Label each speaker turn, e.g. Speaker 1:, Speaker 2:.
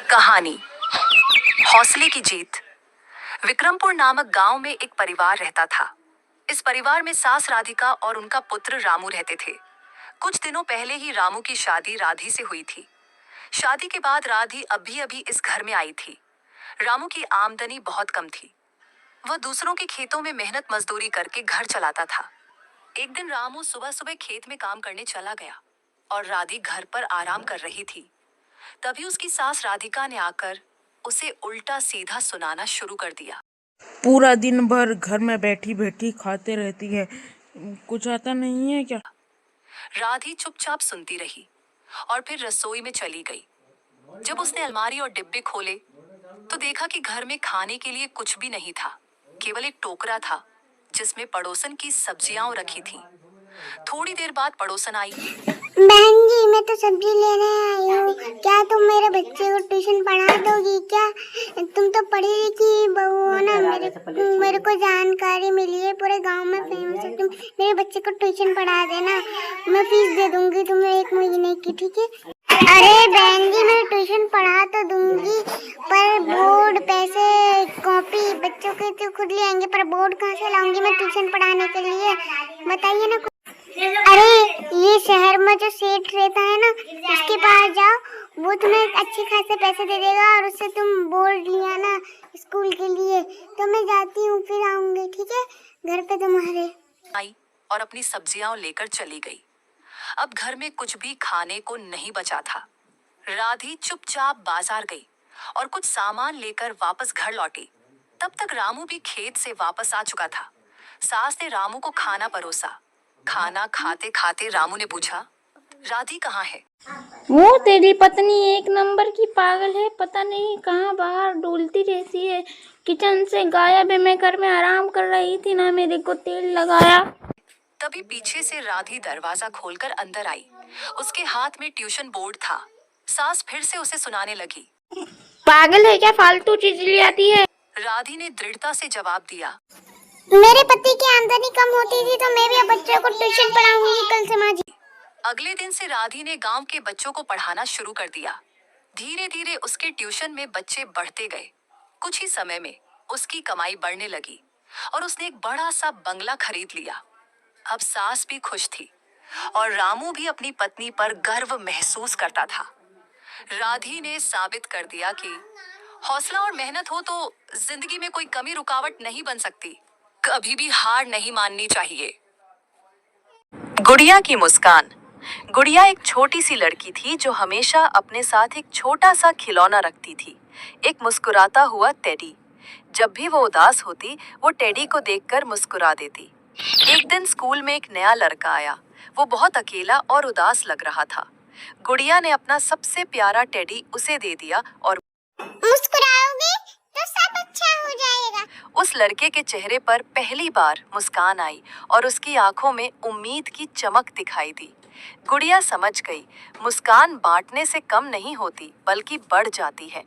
Speaker 1: कहानी हौसले की जीत। विक्रमपुर नामक गांव में एक परिवार रहता था। इस परिवार में सास राधिका और उनका पुत्र रामू रहते थे। कुछ दिनों पहले ही रामू की शादी राधी से हुई थी। शादी के बाद राधी अभी अभी इस घर में आई थी। रामू की आमदनी बहुत कम थी। वह दूसरों के खेतों में मेहनत मजदूरी करके घर चलाता था। एक दिन रामू सुबह सुबह खेत में काम करने चला गया और राधी घर पर आराम कर रही थी। तभी उसकी सास राधिका ने आकर उसे उल्टा सीधा सुनाना शुरू कर दिया।
Speaker 2: पूरा दिन भर घर में बैठी बैठी खाते रहती है, कुछ आता नहीं है क्या?
Speaker 1: राधी चुपचाप सुनती रही और फिर रसोई में चली गई। जब उसने अलमारी और डिब्बे खोले तो देखा कि घर में खाने के लिए कुछ भी नहीं था। केवल एक टोकरा था जिसमें पड़ोसन की सब्जियां रखी थी। थोड़ी देर बाद पड़ोसन आई।
Speaker 3: बहन जी, मैं तो सब्जी लेने आई हूँ। क्या तुम मेरे बच्चे को ट्यूशन पढ़ा दोगी क्या? तुम तो पढ़ी लिखी बहू हो ना। मेरे को जानकारी मिली है, पूरे गांव में फेमस है। तुम मेरे बच्चे को ट्यूशन पढ़ा देना, मैं फीस दे दूंगी तुम्हें 1 महीने की, ठीक है? अरे बहन जी, मैं ट्यूशन पढ़ा तो दूंगी, पर बोर्ड, पैसे, कॉपी बच्चों के तो खुद ले आएंगे, पर बोर्ड कहाँ से लाऊंगी मैं ट्यूशन पढ़ाने के लिए? बताइए ना। अरे ये शहर में जो सेठ रहता है ना, उसके पास जाओ, वो तुम्हें अच्छे खासे पैसे दे देगा और उससे तुम बोर्ड लिया ना स्कूल के लिए। तो मैं जाती हूँ, फिर आऊंगी, ठीक है, घर पे तुम्हारे।
Speaker 1: आई और अपनी सब्जियां लेकर चली गई। अब घर में कुछ भी खाने को नहीं बचा था। राधी चुपचाप बाजार गई और कुछ सामान लेकर वापस घर लौटी। तब तक रामू भी खेत से वापस आ चुका था। सास ने रामू को खाना परोसा। खाना खाते खाते रामू ने पूछा, राधी कहाँ है?
Speaker 4: वो तेरी पत्नी एक नंबर की पागल है, पता नहीं कहाँ बाहर डोलती रहती है। किचन से गायब है, मैं घर में आराम कर रही थी ना, मेरे को तेल लगाया।
Speaker 1: तभी पीछे से राधी दरवाजा खोलकर अंदर आई। उसके हाथ में ट्यूशन बोर्ड था। सास फिर से उसे सुनाने लगी।
Speaker 4: पागल है क्या, फालतू चीज ले आती है?
Speaker 1: राधी ने दृढ़ता से जवाब दिया,
Speaker 3: मेरे पति की आमदनी कम होती थी तो मैं भी अब बच्चों को ट्यूशन पढ़ाऊंगी कल से माँ जी।
Speaker 1: अगले दिन से राधी ने गांव के बच्चों को पढ़ाना शुरू कर दिया। धीरे धीरे उसके ट्यूशन में बच्चे बढ़ते गए। कुछ ही समय में उसकी कमाई बढ़ने लगी और उसने एक बड़ा सा बंगला खरीद लिया। अब सास भी खुश थी और रामू भी अपनी पत्नी पर गर्व महसूस करता था। राधी ने साबित कर दिया कि हौसला और मेहनत हो तो जिंदगी में कोई कमी रुकावट नहीं बन सकती। कभी भी हार नहीं माननी चाहिए। गुड़िया की मुस्कान। गुड़िया एक छोटी सी लड़की थी जो हमेशा अपने साथ एक छोटा सा खिलौना रखती थी, एक मुस्कुराता हुआ टेडी। जब भी वो उदास होती, वो टेडी को देखकर मुस्कुरा देती। एक दिन स्कूल में एक नया लड़का आया। वो बहुत अकेला और उदास लग रहा था। गुड़िया ने अपना सबसे प्यारा टेडी उसे दे दिया और
Speaker 3: मुस्कुराओगे तो सब अच्छा हो जाएगा।
Speaker 1: उस लड़के के चेहरे पर पहली बार मुस्कान आई और उसकी आंखों में उम्मीद की चमक दिखाई दी। गुड़िया समझ गई, मुस्कान बांटने से कम नहीं होती बल्कि बढ़ जाती है।